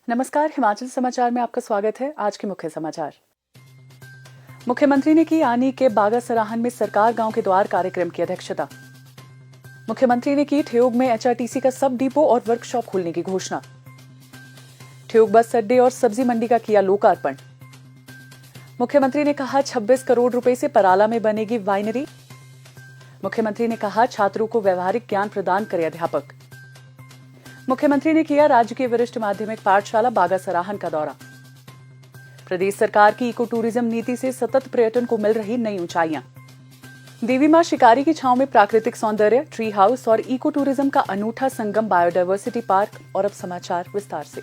नमस्कार, हिमाचल समाचार में आपका स्वागत है। आज के मुख्य समाचार। मुख्यमंत्री ने की आनी के बागा सराहन में सरकार गांव के द्वार कार्यक्रम की अध्यक्षता। मुख्यमंत्री ने की ठियोग में एचआरटीसी का सब डिपो और वर्कशॉप खोलने की घोषणा। ठियोग बस अड्डे और सब्जी मंडी का किया लोकार्पण। मुख्यमंत्री ने कहा 26 करोड़ रुपए से पराला में बनेगी वाइनरी। मुख्यमंत्री ने कहा छात्रों को व्यवहारिक ज्ञान प्रदान करे अध्यापक। मुख्यमंत्री ने किया राजकीय वरिष्ठ माध्यमिक पाठशाला बागा सराहन का दौरा। प्रदेश सरकार की इको टूरिज्म नीति से सतत पर्यटन को मिल रही नई ऊंचाइयां। देवी मां शिकारी की छांव में प्राकृतिक सौंदर्य, ट्री हाउस और इको टूरिज्म का अनूठा संगम बायोडायवर्सिटी पार्क। और अब समाचार विस्तार से।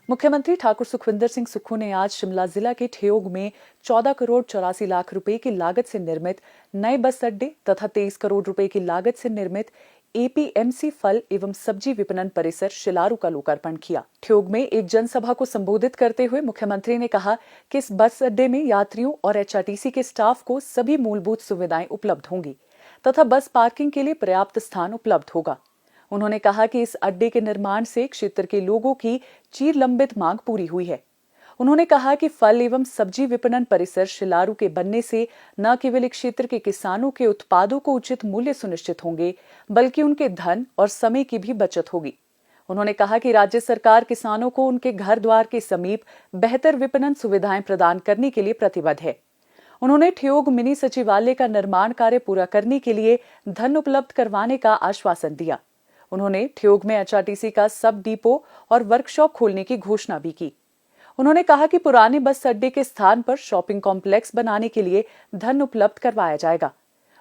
मुख्यमंत्री ठाकुर सुखविंदर सिंह सुक्खू ने आज शिमला जिला के ठियोग में 14 करोड़ 84 लाख रुपए की लागत से निर्मित नए बस अड्डे तथा 23 करोड़ रुपए की लागत से निर्मित एपीएमसी फल एवं सब्जी विपणन परिसर शिलारू का लोकार्पण किया। ठियोग में एक जनसभा को संबोधित करते हुए मुख्यमंत्री ने कहा कि इस बस अड्डे में यात्रियों और एचआरटीसी के स्टाफ को सभी मूलभूत सुविधाएं उपलब्ध होंगी तथा बस पार्किंग के लिए पर्याप्त स्थान उपलब्ध होगा। उन्होंने कहा कि इस अड्डे के निर्माण से क्षेत्र के लोगों की चिर लंबित मांग पूरी हुई है। उन्होंने कहा कि फल एवं सब्जी विपणन परिसर शिलारू के बनने से न केवल क्षेत्र के किसानों के उत्पादों को उचित मूल्य सुनिश्चित होंगे, बल्कि उनके धन और समय की भी बचत होगी। उन्होंने कहा कि राज्य सरकार किसानों को उनके घर द्वार के समीप बेहतर विपणन सुविधाएं प्रदान करने के लिए प्रतिबद्ध है। उन्होंने ठियोग मिनी सचिवालय का निर्माण कार्य पूरा करने के लिए धन उपलब्ध करवाने का आश्वासन दिया। उन्होंने ठियोग में एचआरटीसी का सब डिपो और वर्कशॉप खोलने की घोषणा भी की। उन्होंने कहा कि पुराने बस अड्डे के स्थान पर शॉपिंग कॉम्प्लेक्स बनाने के लिए धन उपलब्ध करवाया जाएगा।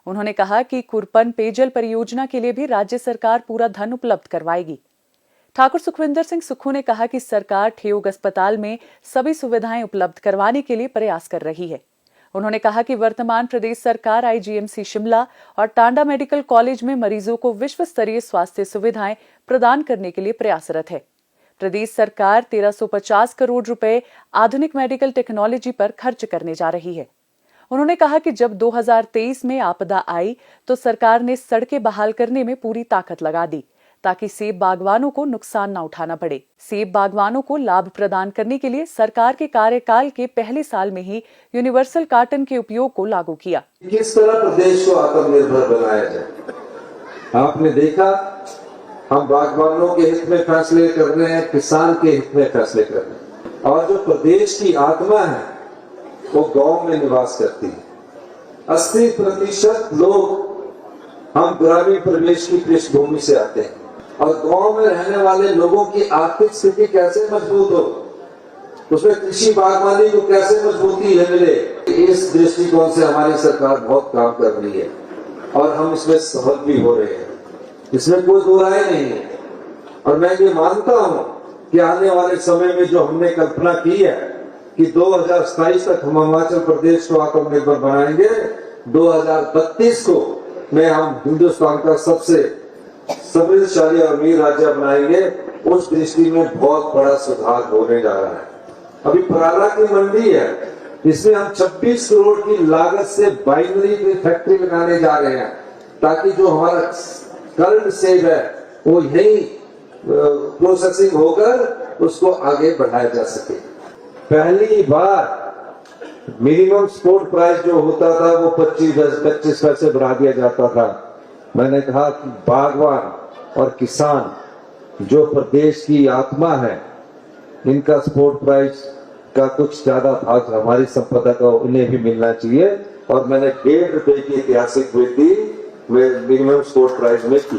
उन्होंने कहा कि कुरपन पेयजल परियोजना के लिए भी राज्य सरकार पूरा धन उपलब्ध करवाएगी। ठाकुर सुखविंदर सिंह सुक्खू ने कहा कि सरकार ठियोग अस्पताल में सभी सुविधाएं उपलब्ध करवाने के लिए प्रयास कर रही है। उन्होंने कहा कि वर्तमान प्रदेश सरकार आईजीएमसी शिमला और टांडा मेडिकल कॉलेज में मरीजों को विश्व स्तरीय स्वास्थ्य सुविधाएं प्रदान करने के लिए प्रयासरत है। प्रदेश सरकार 1350 करोड़ रुपए आधुनिक मेडिकल टेक्नोलॉजी पर खर्च करने जा रही है। उन्होंने कहा कि जब 2023 में आपदा आई तो सरकार ने सड़कें बहाल करने में पूरी ताकत लगा दी ताकि सेब बागवानों को नुकसान न उठाना पड़े। सेब बागवानों को लाभ प्रदान करने के लिए सरकार के कार्यकाल के पहले साल में ही यूनिवर्सल कार्टन के उपयोग को लागू किया। किस तरह प्रदेश को आत्मनिर्भर बनाया जाए, आपने देखा हम बागवानों के हित में फैसले कर रहे हैं, किसान के हित में फैसले कर रहे हैं। और जो प्रदेश की आत्मा है वो गांव में निवास करती है। 80% लोग हम ग्रामीण परिवेश की पृष्ठभूमि से आते हैं और गांव में रहने वाले लोगों की आर्थिक स्थिति कैसे मजबूत हो, उसमें कृषि बागवानी को कैसे मजबूती मिले, इस दृष्टिकोण से हमारी सरकार बहुत काम कर रही है और हम इसमें सफल भी हो रहे हैं। इसमें कोई दो राय नहीं है। और मैं ये मानता हूं कि आने वाले समय में जो हमने कल्पना की है कि 2027 तक हम हिमाचल प्रदेश को आत्मनिर्भर बनाएंगे, 2032 को में हम हिंदुस्तान का सबसे समृद्धशाली और अमीर राज्य बनाएंगे। उस दृष्टि में बहुत बड़ा सुधार होने जा रहा है। अभी पराला की मंडी है, इसमें हम 26 करोड़ की लागत से बाइनरी की फैक्ट्री लगाने जा रहे हैं ताकि जो हमारा करंट सेब है वो यही प्रोसेसिंग होकर उसको आगे बढ़ाया जा सके। पहली बार मिनिमम सपोर्ट प्राइस जो होता था वो 25 पैसे बढ़ा दिया जाता था। मैंने कहा कि बागवान और किसान जो प्रदेश की आत्मा है, इनका सपोर्ट प्राइस का कुछ ज्यादा भाग हमारी संपदा का उन्हें भी मिलना चाहिए। और मैंने 1.5 रुपए की ऐतिहासिक वृद्धि मिनिमम सपोर्ट प्राइस में की।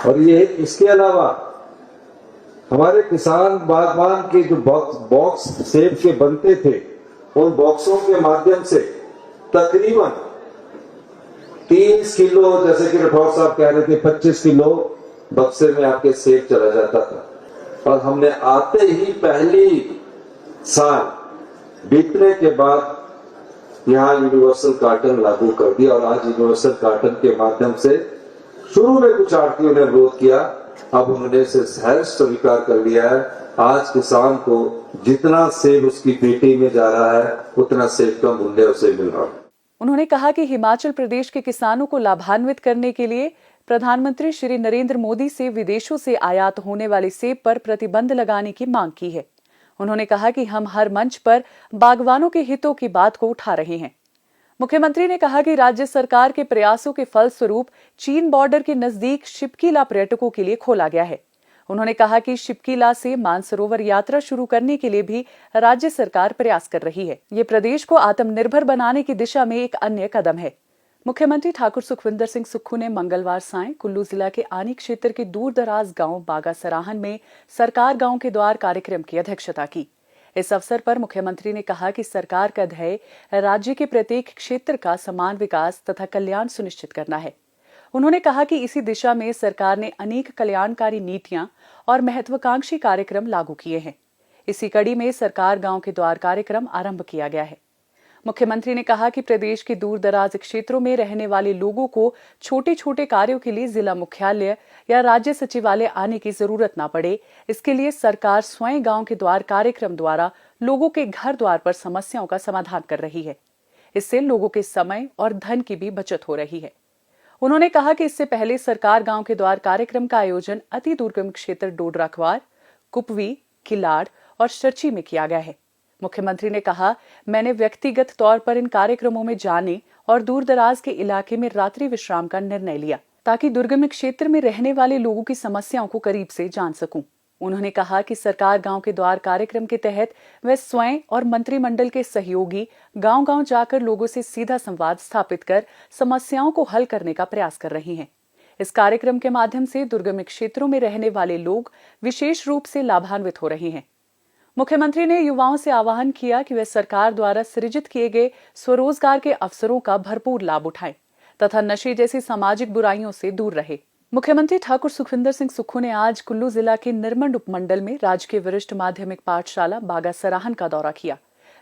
और ये इसके अलावा हमारे किसान बागवान के जो बॉक्स सेब के बनते थे, उन बॉक्सों के माध्यम से तकरीबन 30 किलो, जैसे कि राठौर साहब कह रहे थे, 25 किलो बक्से में आपके सेब चला जाता था। और हमने आते ही पहली साल बीतने के बाद यहाँ यूनिवर्सल कार्टन लागू कर दिया। और आज यूनिवर्सल कार्टन के माध्यम से शुरू में कुछ आढ़तियों ने विरोध किया, अब उन्होंने इसे सहर्ष स्वीकार कर लिया है। आज किसान को जितना सेब उसकी पेटी में जा रहा है उतना सेब का मूल्य उसे मिल रहा है। उन्होंने कहा कि हिमाचल प्रदेश के किसानों को लाभान्वित करने के लिए प्रधानमंत्री श्री नरेंद्र मोदी से विदेशों से आयात होने वाले सेब पर प्रतिबंध लगाने की मांग की है। उन्होंने कहा कि हम हर मंच पर बागवानों के हितों की बात को उठा रहे हैं। मुख्यमंत्री ने कहा कि राज्य सरकार के प्रयासों के फलस्वरूप चीन बॉर्डर के नजदीक शिपकीला पर्यटकों के लिए खोला गया है। उन्होंने कहा कि शिपकीला से मानसरोवर यात्रा शुरू करने के लिए भी राज्य सरकार प्रयास कर रही है। ये प्रदेश को आत्मनिर्भर बनाने की दिशा में एक अन्य कदम है। मुख्यमंत्री ठाकुर सुखविंदर सिंह सुक्खू ने मंगलवार सायं कुल्लू जिला के आनी क्षेत्र के दूर दराज गांव बागा सराहन में सरकार गांव के द्वार कार्यक्रम की अध्यक्षता की। इस अवसर पर मुख्यमंत्री ने कहा कि सरकार का ध्येय राज्य के प्रत्येक क्षेत्र का समान विकास तथा कल्याण सुनिश्चित करना है। उन्होंने कहा कि इसी दिशा में सरकार ने अनेक कल्याणकारी नीतियां और महत्वाकांक्षी कार्यक्रम लागू किए हैं। इसी कड़ी में सरकार गांव के द्वार कार्यक्रम आरंभ किया गया है। मुख्यमंत्री ने कहा कि प्रदेश के दूर दराज क्षेत्रों में रहने वाले लोगों को छोटे छोटे कार्यों के लिए जिला मुख्यालय या राज्य सचिवालय आने की जरूरत न पड़े, इसके लिए सरकार स्वयं गांव के द्वार कार्यक्रम द्वारा लोगों के घर द्वार पर समस्याओं का समाधान कर रही है। इससे लोगों के समय और धन की भी बचत हो रही है। उन्होंने कहा कि इससे पहले सरकार गांव के द्वार कार्यक्रम का आयोजन अति दुर्गम क्षेत्र डोडराखवार, कुपवी, किलाड़ और शर्ची में किया गया है। मुख्यमंत्री ने कहा, मैंने व्यक्तिगत तौर पर इन कार्यक्रमों में जाने और दूर दराज के इलाके में रात्रि विश्राम का निर्णय लिया ताकि दुर्गम क्षेत्र में रहने वाले लोगों की समस्याओं को करीब से जान सकूं। उन्होंने कहा कि सरकार गांव के द्वार कार्यक्रम के तहत वह स्वयं और मंत्रिमंडल के सहयोगी गांव-गांव जाकर लोगों से सीधा संवाद स्थापित कर समस्याओं को हल करने का प्रयास कर रही हैं। इस कार्यक्रम के माध्यम से दुर्गम क्षेत्रों में रहने वाले लोग विशेष रूप से लाभान्वित हो रहे हैं। मुख्यमंत्री ने युवाओं से आह्वान किया कि वे सरकार द्वारा सृजित किए गए स्वरोजगार के अवसरों का भरपूर लाभ उठाएं तथा नशे जैसी सामाजिक बुराइयों से दूर रहे। मुख्यमंत्री ठाकुर सुखविंदर सिंह सुक्खू ने आज कुल्लू जिला के निरमंड उपमंडल में राजकीय वरिष्ठ माध्यमिक पाठशाला बागा सराहन का दौरा किया।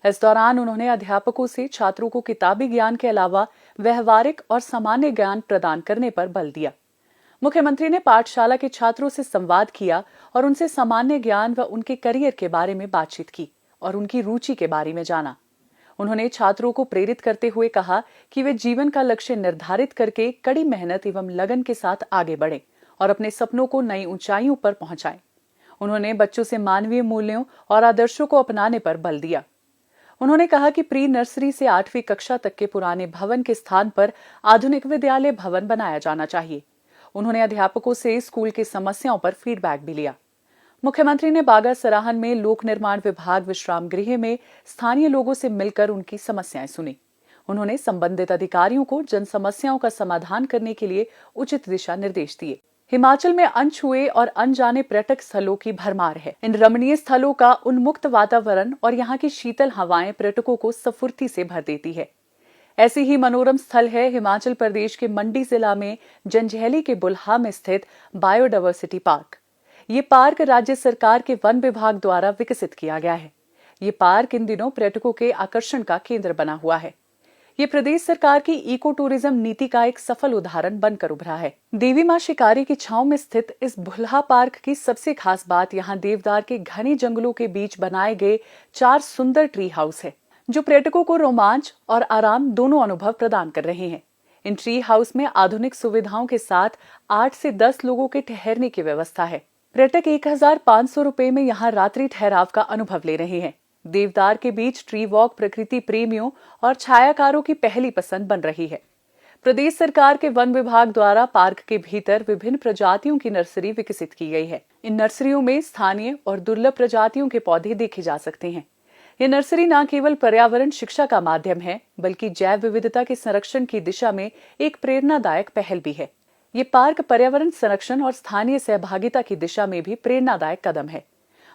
इस दौरान उन्होंने अध्यापकों से छात्रों को किताबी ज्ञान के अलावा व्यवहारिक और सामान्य ज्ञान प्रदान करने पर बल दिया। मुख्यमंत्री ने पाठशाला के छात्रों से संवाद किया और उनसे सामान्य ज्ञान व उनके करियर के बारे में बातचीत की और उनकी रुचि के बारे में जाना। उन्होंने छात्रों को प्रेरित करते हुए कहा कि वे जीवन का लक्ष्य निर्धारित करके कड़ी मेहनत एवं लगन के साथ आगे बढ़ें और अपने सपनों को नई ऊंचाइयों पर पहुंचाएं। उन्होंने बच्चों से मानवीय मूल्यों और आदर्शों को अपनाने पर बल दिया। उन्होंने कहा कि प्री नर्सरी से 8वीं कक्षा तक के पुराने भवन के स्थान पर आधुनिक विद्यालय भवन बनाया जाना चाहिए। उन्होंने अध्यापकों से स्कूल की समस्याओं पर फीडबैक भी लिया। मुख्यमंत्री ने बागा सराहन में लोक निर्माण विभाग विश्राम गृह में स्थानीय लोगों से मिलकर उनकी समस्याएं सुनी। उन्होंने संबंधित अधिकारियों को जन समस्याओं का समाधान करने के लिए उचित दिशा निर्देश दिए। हिमाचल में अनछुए और अनजाने पर्यटक स्थलों की भरमार है। इन रमणीय स्थलों का उन्मुक्त वातावरण और यहाँ की शीतल हवाएं पर्यटकों को स्फूर्ति से भर देती है। ऐसी ही मनोरम स्थल है हिमाचल प्रदेश के मंडी जिला में जंजैहली के बुल्हा में स्थित बायोडायवर्सिटी पार्क। ये पार्क राज्य सरकार के वन विभाग द्वारा विकसित किया गया है। ये पार्क इन दिनों पर्यटकों के आकर्षण का केंद्र बना हुआ है। ये प्रदेश सरकार की इको टूरिज्म नीति का एक सफल उदाहरण बनकर उभरा है। देवी मां शिकारी की छांव में स्थित इस बुल्हा पार्क की सबसे खास बात यहाँ देवदार के घने जंगलों के बीच बनाए गए 4 सुंदर ट्री हाउस है, जो पर्यटकों को रोमांच और आराम दोनों अनुभव प्रदान कर रहे हैं। इन ट्री हाउस में आधुनिक सुविधाओं के साथ 8 से 10 लोगों के ठहरने की व्यवस्था है। पर्यटक 1500 रुपए में यहाँ रात्रि ठहराव का अनुभव ले रहे हैं। देवदार के बीच ट्री वॉक प्रकृति प्रेमियों और छायाकारों की पहली पसंद बन रही है। प्रदेश सरकार के वन विभाग द्वारा पार्क के भीतर विभिन्न प्रजातियों की नर्सरी विकसित की गई है। इन नर्सरियों में स्थानीय और दुर्लभ प्रजातियों के पौधे देखे जा सकते हैं। ये नर्सरी न केवल पर्यावरण शिक्षा का माध्यम है, बल्कि जैव विविधता के संरक्षण की दिशा में एक प्रेरणादायक पहल भी है। ये पार्क पर्यावरण संरक्षण और स्थानीय सहभागिता की दिशा में भी प्रेरणादायक कदम है।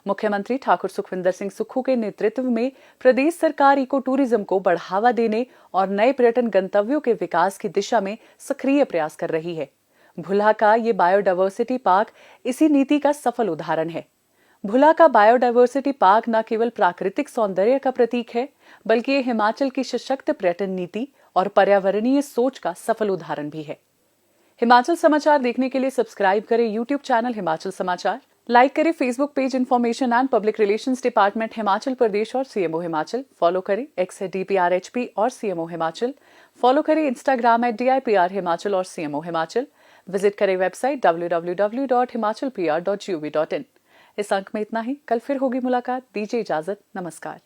मुख्यमंत्री ठाकुर सुखविंदर सिंह सुक्खू के नेतृत्व में प्रदेश सरकार इको टूरिज्म को बढ़ावा देने और नए पर्यटन गंतव्यों के विकास की दिशा में सक्रिय प्रयास कर रही है। भुल्हा का ये बायोडायवर्सिटी पार्क इसी नीति का सफल उदाहरण है। भुल्हा का बायोडायवर्सिटी पार्क न केवल प्राकृतिक सौंदर्य का प्रतीक है, बल्कि ये हिमाचल की सशक्त पर्यटन नीति और पर्यावरणीय सोच का सफल उदाहरण भी है। हिमाचल समाचार देखने के लिए सब्सक्राइब करें यूट्यूब चैनल हिमाचल समाचार, लाइक करें Facebook page information and public relations department Himachal Pradesh और सीएमओ हिमाचल, फॉलो करें एक्स है DPRHP और सीएमओ हिमाचल, फॉलो करें इंस्टाग्राम है DIPR हिमाचल और सीएमओ हिमाचल, विजिट करें वेबसाइट www.himachalpr.gov.in। इस अंक में इतना ही। कल फिर होगी मुलाकात। दीजिए इजाजत। नमस्कार।